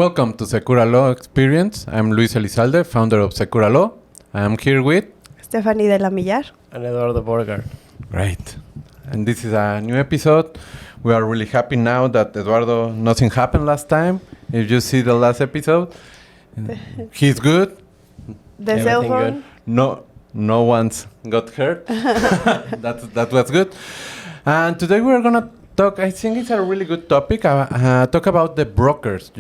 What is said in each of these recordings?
Welcome to Secura Law Experience. I'm Luis Elizalde, founder of Secura Law. I am here with Stephanie de la Millar and Eduardo Borgar. Great. And this is a new episode. We are really happy now that Eduardo, nothing happened last time. If you see the last episode, he's good. The cell phone. Good. No one's got hurt. That was good. And today we're gonna talk. I think it's a really good topic. Talk about the brokers.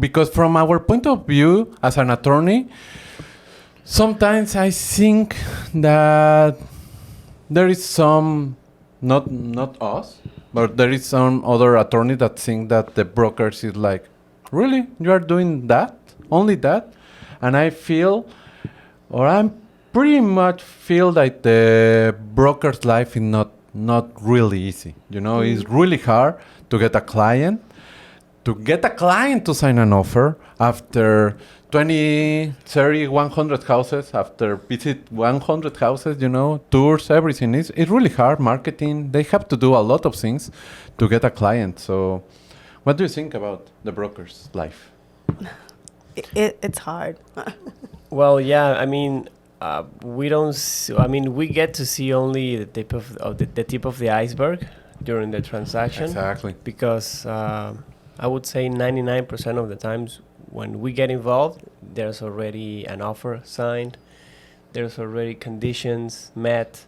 Because from our point of view as an attorney, sometimes I think that there is some, not us, but there is some other attorney that think that the brokers is like, really, you are doing that, only that, and I feel, or I'm pretty much feel like the broker's life is not really easy. It's really hard to get a client. To sign an offer after 20, 30, 100 houses, after visit 100 houses, tours, everything. It's really hard, marketing. They have to do a lot of things to get a client. So what do you think about the broker's life? It's hard. Well, yeah, we don't. We get to see only the tip of the tip of the iceberg during the transaction. Exactly. Because I would say 99% of the times when we get involved, there's already an offer signed. There's already conditions met.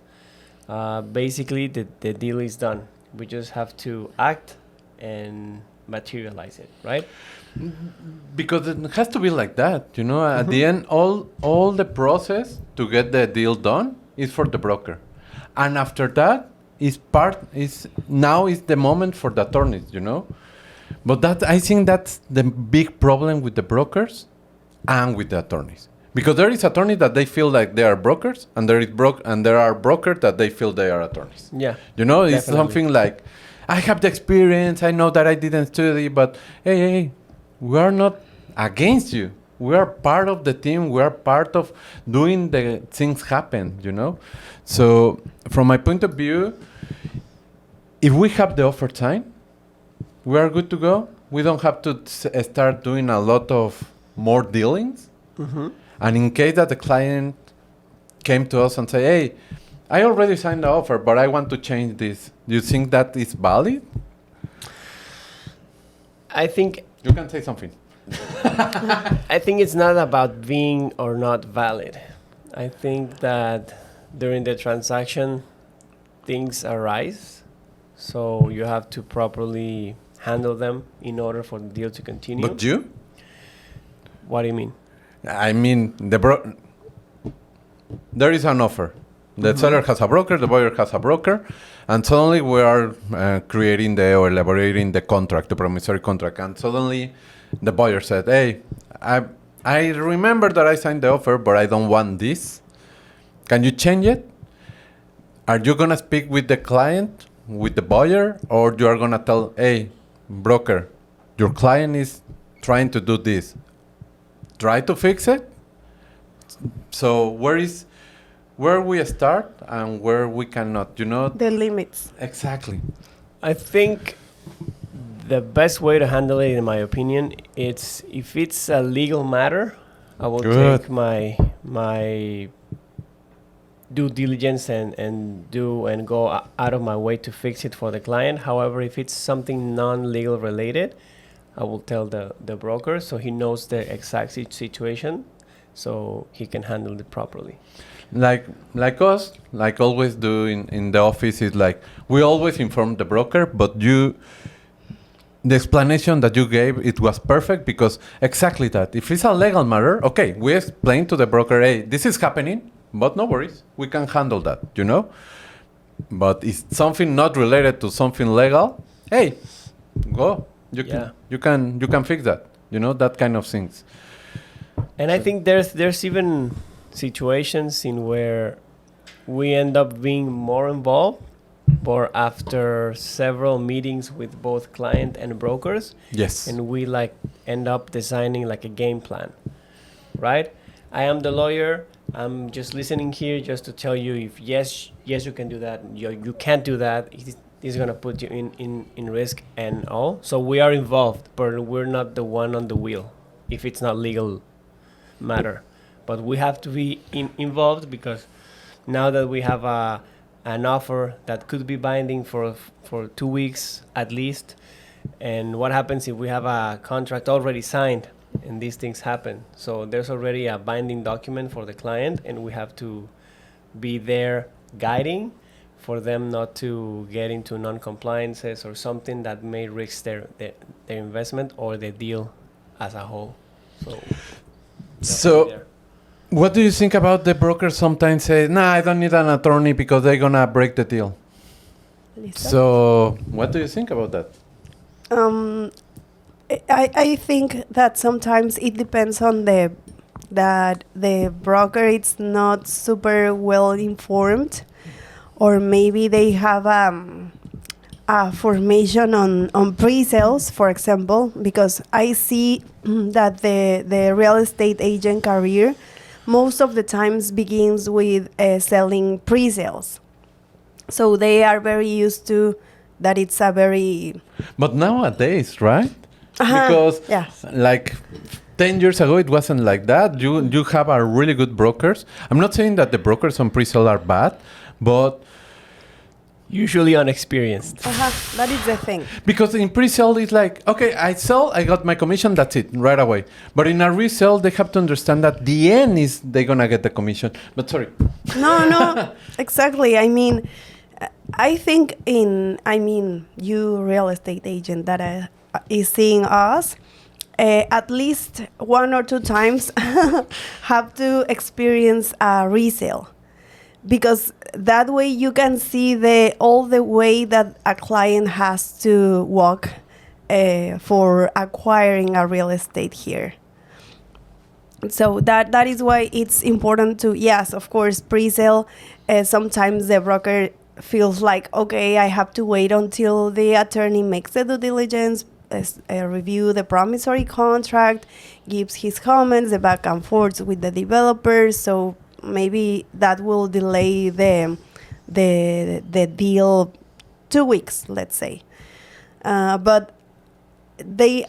Basically, the deal is done. We just have to act and materialize it, right? Because it has to be like that, At the end, all the process to get the deal done is for the broker, and after that now is the moment for the attorneys, But I think that's the big problem with the brokers and with the attorneys, because there is attorneys that they feel like they are brokers, and there are brokers that they feel they are attorneys. Yeah, it's definitely. Something like, I have the experience. I know that I didn't study, but hey. We are not against you. We are part of the team. We are part of doing the things happen, So from my point of view, if we have the offer signed, we are good to go. We don't have to start doing a lot of more dealings. Mm-hmm. And in case that the client came to us and say, hey, I already signed the offer, but I want to change this. Do you think that is valid? I think you can say something. I think it's not about being or not valid. I think that during the transaction, things arise. So you have to properly handle them in order for the deal to continue. But you? What do you mean? I mean, there is an offer. The seller has a broker, the buyer has a broker, and suddenly we are creating or elaborating the contract, the promissory contract. And suddenly the buyer said, hey, I remember that I signed the offer, but I don't want this. Can you change it? Are you going to speak with the client, with the buyer, or you are going to tell, hey, broker, your client is trying to do this. Try to fix it? So where we start and where we cannot, The limits. Exactly. I think the best way to handle it, in my opinion, it's if it's a legal matter, I will take my due diligence and go out of my way to fix it for the client. However, if it's something non-legal related, I will tell the broker so he knows the exact situation, so he can handle it properly. Like us, like always do in the office, is like we always inform the broker, but the explanation that you gave, it was perfect, because exactly that. If it's a legal matter, okay, we explain to the broker, hey, this is happening, but no worries, we can handle that, But if something not related to something legal, hey, go, you can fix that, that kind of things. And I think there's even situations in where we end up being more involved, but after several meetings with both client and brokers, yes, and we end up designing a game plan, right? I am the lawyer. I'm just listening here just to tell you if yes you can do that, you can't do that. this is going to put you in risk and all. So we are involved, but we're not the one on the wheel if it's not legal matter. But we have to be involved because now that we have an offer that could be binding for 2 weeks at least, and what happens if we have a contract already signed and these things happen? So there's already a binding document for the client, and we have to be there guiding for them not to get into non-compliances or something that may risk their investment or the deal as a whole. So there. what do you think about the brokers sometimes say, nah, I don't need an attorney because they're going to break the deal? Listo. So what do you think about that? I think that sometimes it depends on that the broker is not super well informed, or maybe they have a formation on pre-sales, for example, because I see that the real estate agent career most of the times begins with selling pre-sales. So they are very used to that. It's a very... But nowadays, right? Uh-huh, Because yes. like 10 years ago, it wasn't like that. You have a really good brokers. I'm not saying that the brokers on pre-sale are bad, but Usually unexperienced. That is the thing. because in pre-sale, it's like, okay, I sell, I got my commission, that's it, right away. But in a resale, they have to understand that the end is they're going to get the commission. But sorry. No, exactly. I mean, I think you real estate agent that is seeing us, at least 1 or 2 times have to experience a resale. Because that way you can see all the way that a client has to walk for acquiring a real estate here. So that is why it's important to, yes, of course, pre-sale. Sometimes the broker feels like, okay, I have to wait until the attorney makes the due diligence, review the promissory contract, gives his comments, the back and forth with the developers. So maybe that will delay the deal 2 weeks, let's say. But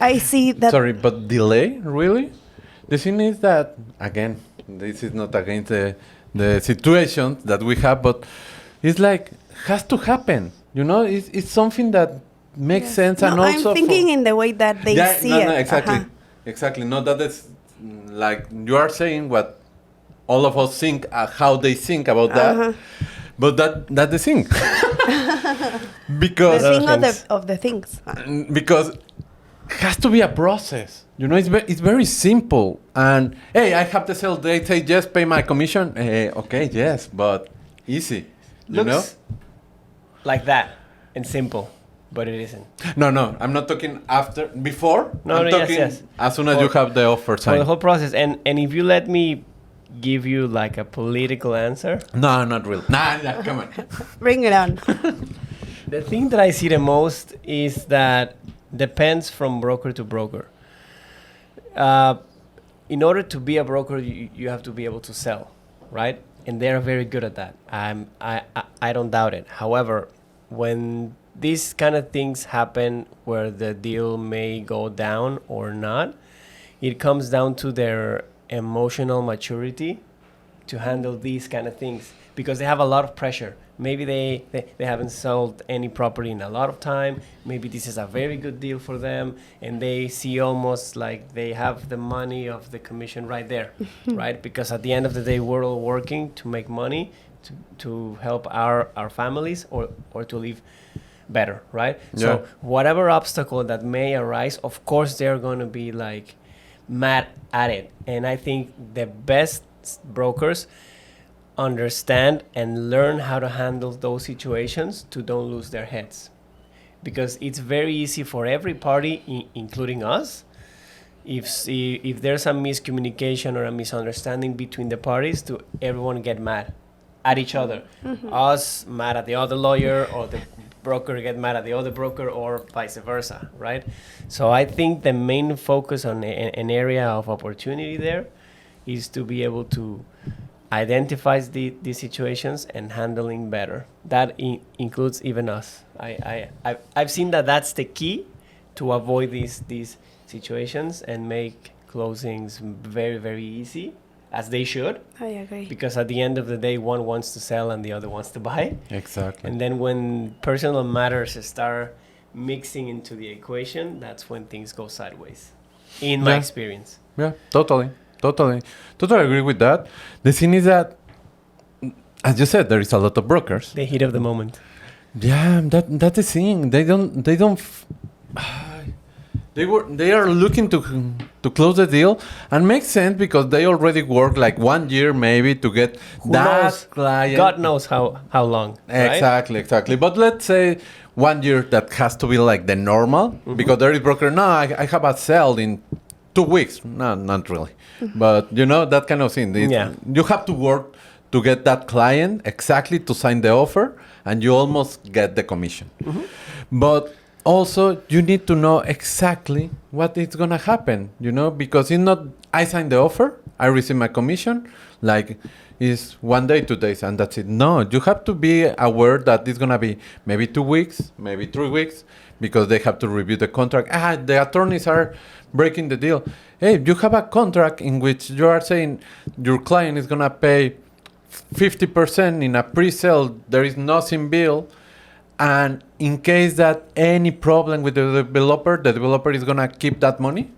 I see that... Sorry, but delay, really? The thing is that, again, this is not against the situation that we have, but it's like, has to happen. You know, it's something that makes sense. And also I'm thinking in the way that they see it. No, exactly. Exactly. Not that it's like you are saying what all of us think, how they think about that. But that's the thing. Because the thing of the things. Because it has to be a process. You know, it's very simple. And, hey, I have to sell. They say, yes, pay my commission. Okay, yes, but easy. You know? Like that and simple, but it isn't. No, I'm not talking after, before. I'm talking yes. as soon as you have the offer For the signed. whole process. And if you let me give you like a political answer. No, not really. Nah, come on. Bring it on. The thing that I see the most is that depends from broker to broker. In order to be a broker, you have to be able to sell, right? And they're very good at that. I don't doubt it. However, when these kind of things happen where the deal may go down or not, it comes down to their emotional maturity to handle these kind of things, because they have a lot of pressure. Maybe they haven't sold any property in a lot of time. Maybe this is a very good deal for them, and they see almost like they have the money of the commission right there, right? Because at the end of the day, we're all working to make money to help our families or to live better, right? Yeah. So whatever obstacle that may arise, of course, they're going to be like mad at it. And I think the best brokers understand and learn how to handle those situations to don't lose their heads, because it's very easy for every party, including us, if there's a miscommunication or a misunderstanding between the parties, to everyone get mad at each other. Us mad at the other lawyer, or the broker get mad at the other broker, or vice versa, right? So I think the main focus on an area of opportunity there is to be able to identifies these situations and handling better. That includes even us. I've seen that that's the key to avoid these situations and make closings very, very easy, as they should. I agree. Because at the end of the day, one wants to sell and the other wants to buy. Exactly. And then when personal matters start mixing into the equation, that's when things go sideways, in my experience. Yeah, totally agree with that. The thing is that, as you said, there is a lot of brokers. The heat of the moment. Yeah, that's the thing. They are looking to close the deal, and makes sense because they already work like 1 year maybe to get client. God knows how long. Exactly. But let's say 1 year, that has to be like the normal, because there is broker. No, I have a sale in 2 weeks. No, not really. But that kind of thing. You have to work to get that client exactly to sign the offer, and you almost get the commission. But also, you need to know exactly what is going to happen, because it's not, I sign the offer, I receive my commission, like it's 1 day, 2 days, and that's it. No, you have to be aware that it's going to be maybe 2 weeks, maybe 3 weeks, because they have to review the contract. The attorneys are breaking the deal. Hey, you have a contract in which you are saying your client is going to pay 50% in a pre-sale, there is nothing bill. And in case that any problem with the developer is gonna keep that money.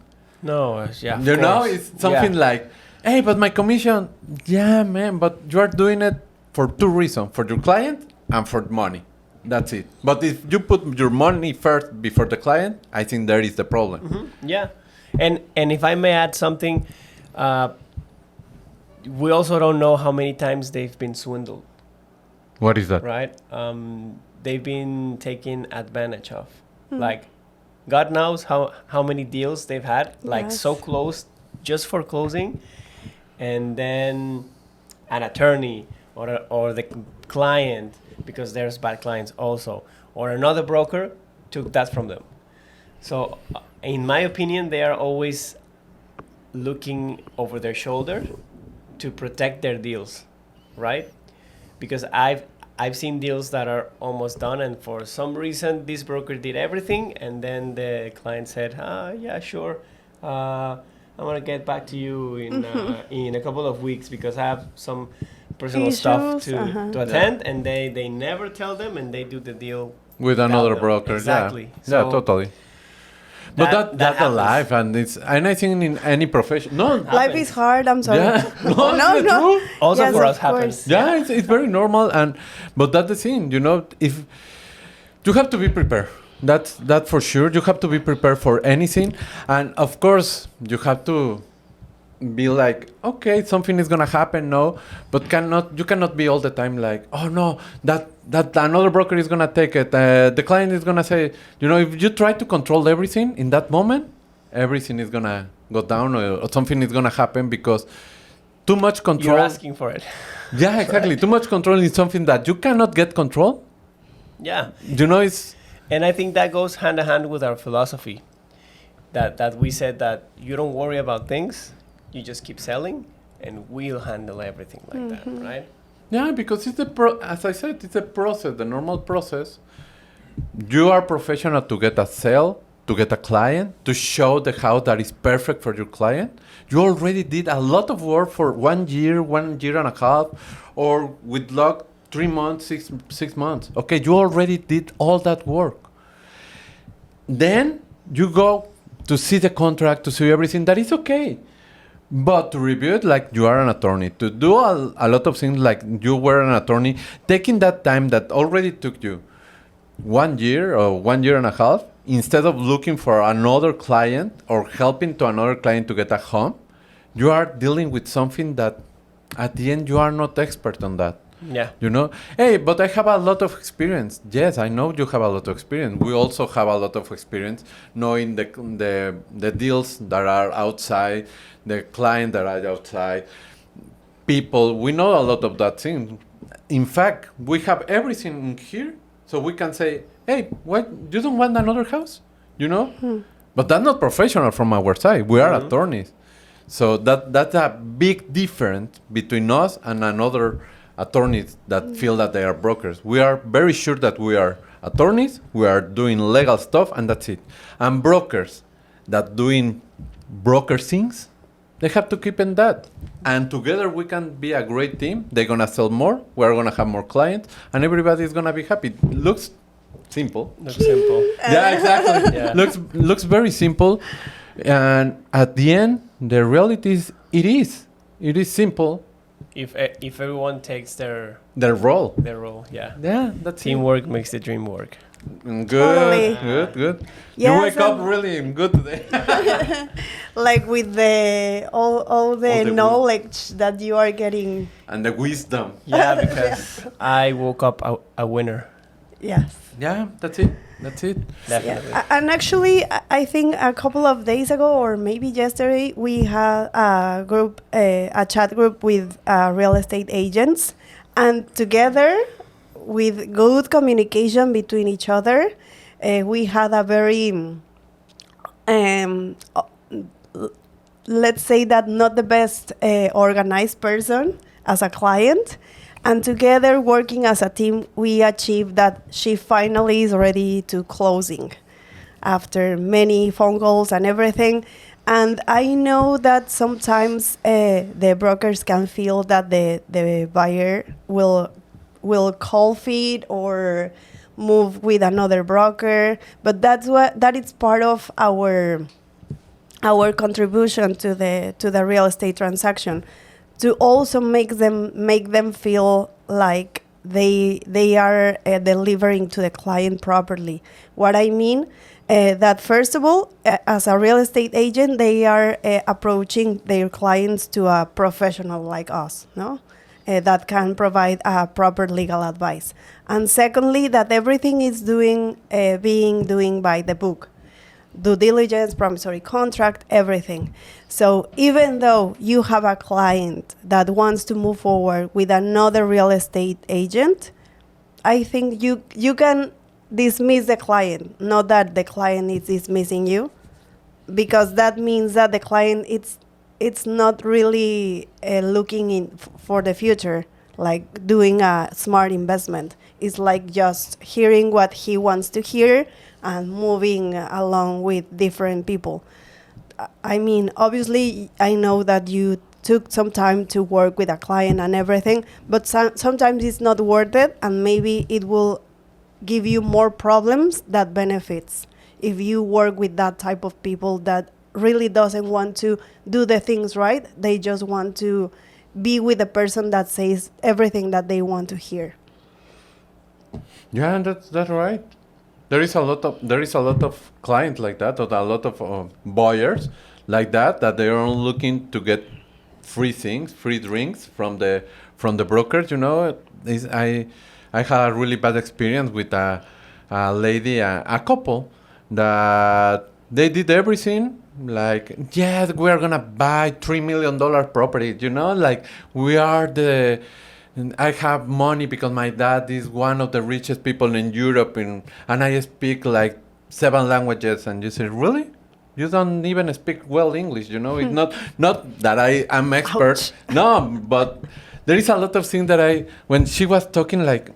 No, yeah. It's something like, hey, but my commission, yeah, man, but you are doing it for 2 reasons: for your client and for money. That's it. But if you put your money first before the client, I think there is the problem. Yeah, and if I may add something, we also don't know how many times they've been swindled. What is that? Right. They've been taken advantage of. Like, God knows how many deals they've had, like so close just for closing, and then an attorney or the client, because there's bad clients also, or another broker took that from them. So in my opinion, they are always looking over their shoulder to protect their deals, right? Because I've seen deals that are almost done, and for some reason this broker did everything, and then the client said, yeah, sure, I'm gonna get back to you in a couple of weeks because I have some personal stuff to attend. And they never tell them, and they do the deal with another broker. Exactly. Yeah, totally. But that's a life, and I think in any profession, life is hard. I'm sorry. Yeah. No. Also yes, for us happens. Yeah, it's very normal, but that's the thing, if you have to be prepared. That's for sure. You have to be prepared for anything, and of course you have to be like, okay, something is gonna happen, but you cannot be all the time like, oh no, that another broker is gonna take it. The client is gonna say, if you try to control everything in that moment, everything is gonna go down, or something is gonna happen, because too much control. You're asking for it. Yeah, exactly. Right. Too much control is something that you cannot get control. Yeah. It's. And I think that goes hand in hand with our philosophy, that we said that you don't worry about things. You just keep selling, and we'll handle everything like that, right? Yeah, because it's as I said, it's a process, the normal process. You are professional to get a sale, to get a client, to show the house that is perfect for your client. You already did a lot of work for 1 year, 1 year and a half, or with luck, 3 months, 6 months. Okay, you already did all that work. Then you go to see the contract, to see everything. That is okay. But to review it like you are an attorney, to do a lot of things like you were an attorney, taking that time that already took you 1 year or 1 year and a half, instead of looking for another client or helping to another client to get a home, you are dealing with something that at the end you are not expert on that. Yeah. Hey, but I have a lot of experience. Yes, I know you have a lot of experience. We also have a lot of experience knowing the deals that are outside, the client that are outside, people. We know a lot of that thing. In fact, we have everything here, so we can say, hey, what, you don't want another house? But that's not professional from our side. We are attorneys. So that's a big difference between us and another attorneys that feel that they are brokers. We are very sure that we are attorneys, we are doing legal stuff, and that's it. And brokers that doing broker things, they have to keep in that. And together we can be a great team. They're gonna sell more, we're gonna have more clients, and everybody's gonna be happy. Looks simple. Looks simple. Yeah, exactly. Yeah. Looks very simple, and at the end, the reality is it is simple. If everyone takes their Role. role, yeah. Yeah, that's Teamwork makes the dream work. Good, Totally. good. You Yes, wake up and- really good today. Like with the all the All the knowledge that you are getting. And the wisdom. Yeah, because I woke up a winner. Yes. Yeah, that's it. That's it. Definitely. Yeah. And actually, I think a couple of days ago, or maybe yesterday, we had a group, a chat group with real estate agents, and together, with good communication between each other, we had a very, let's say that not the best organized person as a client. And together, working as a team, we achieved that she finally is ready to closing after many phone calls and everything. And I know that sometimes the brokers can feel that the buyer will cold feet or move with another broker, but that is part of our contribution to the real estate transaction, to also make them feel like they are delivering to the client properly. What I mean, that first of all, as a real estate agent, they are approaching their clients to a professional like us, no? That can provide proper legal advice. And secondly, that everything is being doing by the book. Due diligence, promissory contract, everything. So even though you have a client that wants to move forward with another real estate agent, I think you can dismiss the client, not that the client is dismissing you, because that means that the client it's not really looking for the future, like doing a smart investment. It's like just hearing what he wants to hear and moving along with different people. I mean, obviously, I know that you took some time to work with a client and everything, but sometimes it's not worth it, and maybe it will give you more problems than benefits if you work with that type of people that really doesn't want to do the things right. They just want to be with the person that says everything that they want to hear. Yeah, that's right. There is a lot of clients like that, or a lot of buyers like that they are looking to get free things, free drinks from the brokers. You know, I had a really bad experience with a lady, a couple that they did everything. Like, yes, we are gonna buy $3 million property. You know, like we are the. And I have money because my dad is one of the richest people in Europe, and I speak like 7 languages. And you say, really? You don't even speak well English, you know? It's not that I am expert. Ouch. No, but there is a lot of things that when she was talking, like,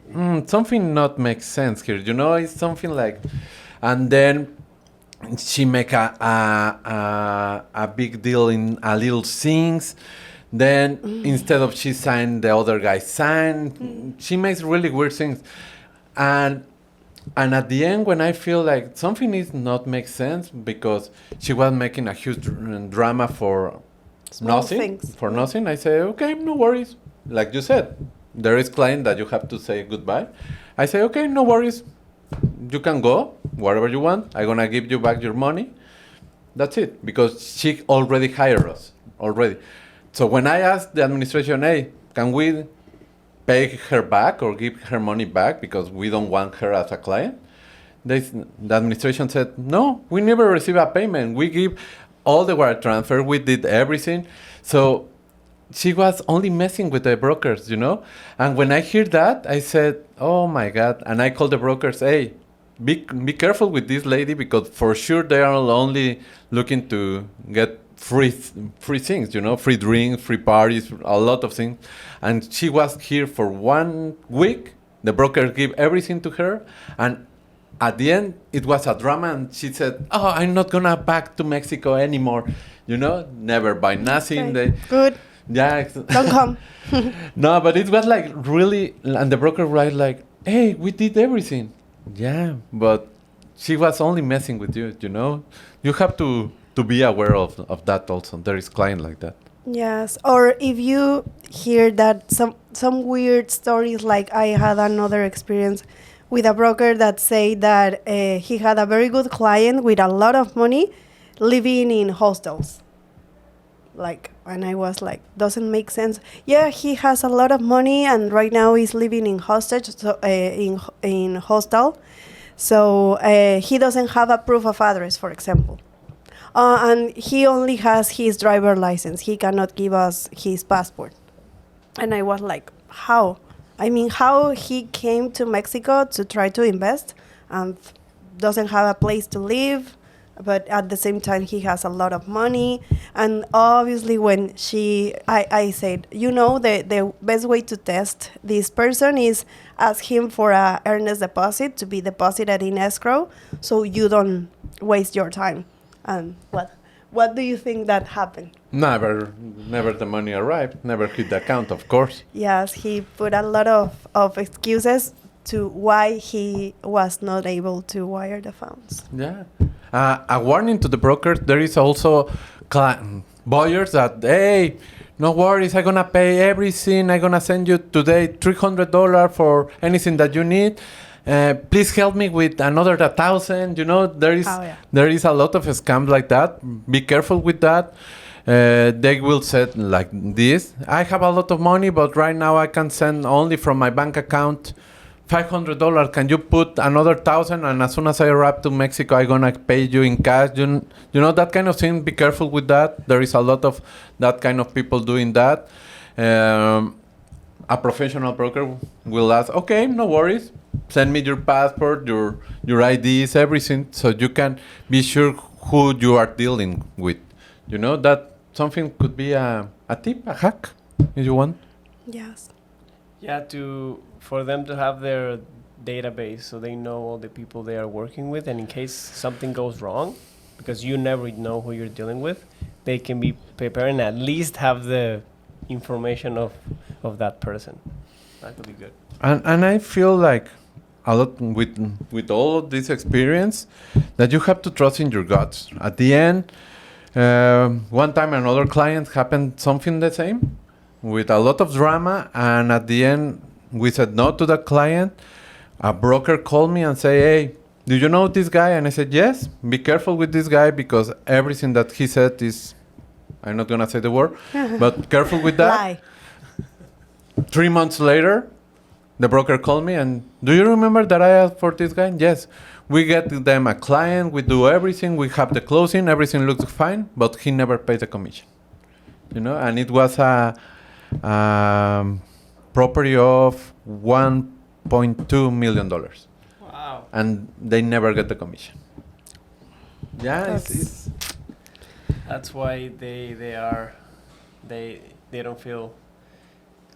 something not makes sense here, you know? It's something like, and then she make a big deal in a little things. Then instead of she signed, the other guy signed. She makes really weird things, and at the end, when I feel like something is not make sense because she was making a huge drama for Small nothing, things. for nothing, I say, okay, no worries. Like you said, there is client that you have to say goodbye. I say, okay, no worries. You can go wherever you want. I'm gonna give you back your money. That's it, because she already hired us already. So when I asked the administration, hey, can we pay her back or give her money back because we don't want her as a client? The administration said, no, we never receive a payment. We give all the wire transfer. We did everything. So she was only messing with the brokers, you know? And when I hear that, I said, oh my God. And I called the brokers, hey, be careful with this lady, because for sure they are only looking to get free things, free drinks, free parties, a lot of things. And she was here for 1 week. The broker gave everything to her, and at the end, it was a drama, and she said, "Oh, I'm not gonna back to Mexico anymore." Never buy nothing. Okay. Good. Yeah. Don't come. No, but it was like really, and the broker was like, "Hey, we did everything." Yeah, but she was only messing with you. You have to be aware of that also. There is client like that. Yes, or if you hear that some weird stories, like I had another experience with a broker that said that he had a very good client with a lot of money living in hostels. And I was like, doesn't make sense. Yeah, he has a lot of money, and right now he's living in hostage, so, in hostel. So he doesn't have a proof of address, for example. And he only has his driver license. He cannot give us his passport. And I was like, how? I mean, how he came to Mexico to try to invest and doesn't have a place to live, but at the same time, he has a lot of money. And obviously, when I said, the best way to test this person is ask him for a earnest deposit to be deposited in escrow, so you don't waste your time. And what do you think that happened? Never the money arrived. Never hit the account, of course. Yes, he put a lot of excuses to why he was not able to wire the funds. Yeah. A warning to the brokers, there is also buyers that, hey, no worries, I'm going to pay everything. I'm going to send you today $300 for anything that you need. Please help me with another 1,000. There is a lot of scams like that. Be careful with that. They will say like this: I have a lot of money, but right now I can send only from my bank account $500. Can you put another 1,000? And as soon as I arrive to Mexico, I'm gonna pay you in cash. You know that kind of thing. Be careful with that. There is a lot of that kind of people doing that. A professional broker will ask, okay, no worries. Send me your passport, your IDs, everything, so you can be sure who you are dealing with. That something could be a tip, a hack, if you want. Yes. Yeah, for them to have their database so they know all the people they are working with, and in case something goes wrong, because you never know who you're dealing with, they can be prepared and at least have the information of that person. That could be good. And I feel like a lot with all of this experience that you have to trust in your guts. At the end, one time another client happened something the same with a lot of drama, and at the end we said no to the client. A broker called me and said, hey, do you know this guy? And I said, yes, be careful with this guy because everything that he said is, I'm not going to say the word, but careful with that. Lie. 3 months later, the broker called me and, do you remember that I asked for this guy? Yes. We get them a client, we do everything, we have the closing, everything looks fine, but he never paid the commission. And it was a property of $1.2 million. Wow. And they never get the commission. Yeah, That's why they don't feel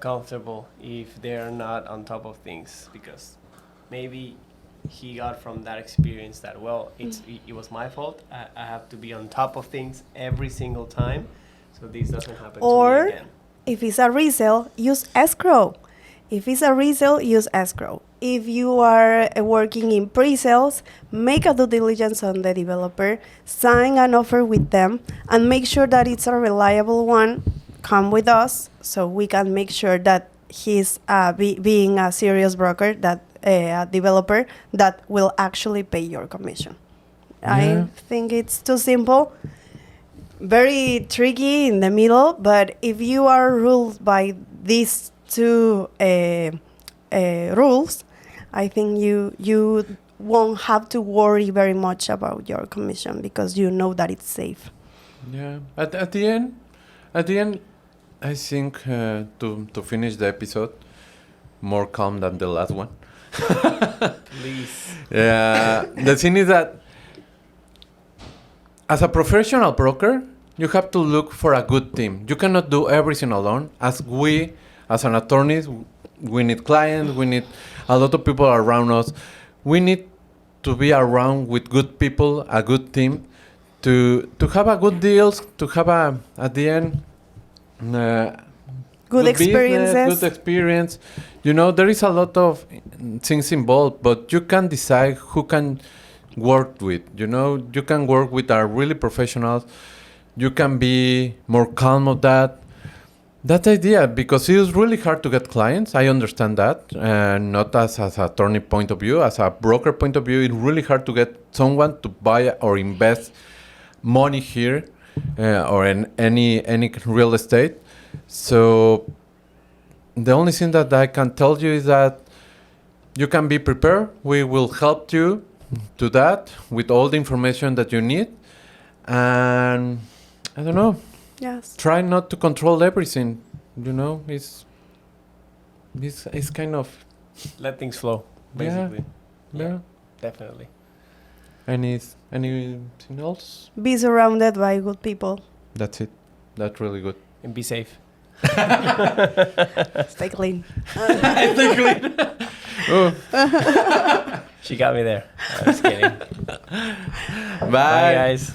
comfortable if they're not on top of things, because maybe he got from that experience that, well, it was my fault. I have to be on top of things every single time, so this doesn't happen to me again. If it's a resale, use escrow. If it's a resale, use escrow. If you are working in pre-sales, make a due diligence on the developer, sign an offer with them, and make sure that it's a reliable one. Come with us so we can make sure that he's being a serious broker, that a developer that will actually pay your commission. Yeah. I think it's too simple, very tricky in the middle, but if you are ruled by these two rules, I think you won't have to worry very much about your commission because you know that it's safe. Yeah. At the end, I think to finish the episode more calm than the last one. Please. Yeah. The thing is that as a professional broker, you have to look for a good team. You cannot do everything alone. As an attorneys, we need clients. We need a lot of people around us. We need to be around with good people, a good team, to have a good deals, to have at the end Good experiences. business, good experience. You know, there is a lot of things involved, but you can decide who can work with. You know, you can work with our really professionals. You can be more calm of that. That idea, because it is really hard to get clients. I understand that, not as an attorney point of view, as a broker point of view. It's really hard to get someone to buy or invest money here, or in any real estate. So the only thing that I can tell you is that you can be prepared. We will help you to that with all the information that you need. And I don't know. Yes. Try not to control everything. You know, it's kind of Let things flow, basically. yeah. Definitely. Anything else? Be surrounded by good people. That's it. That's really good. And be safe. Stay clean. Oh. She got me there. I was kidding. Bye. Bye, guys.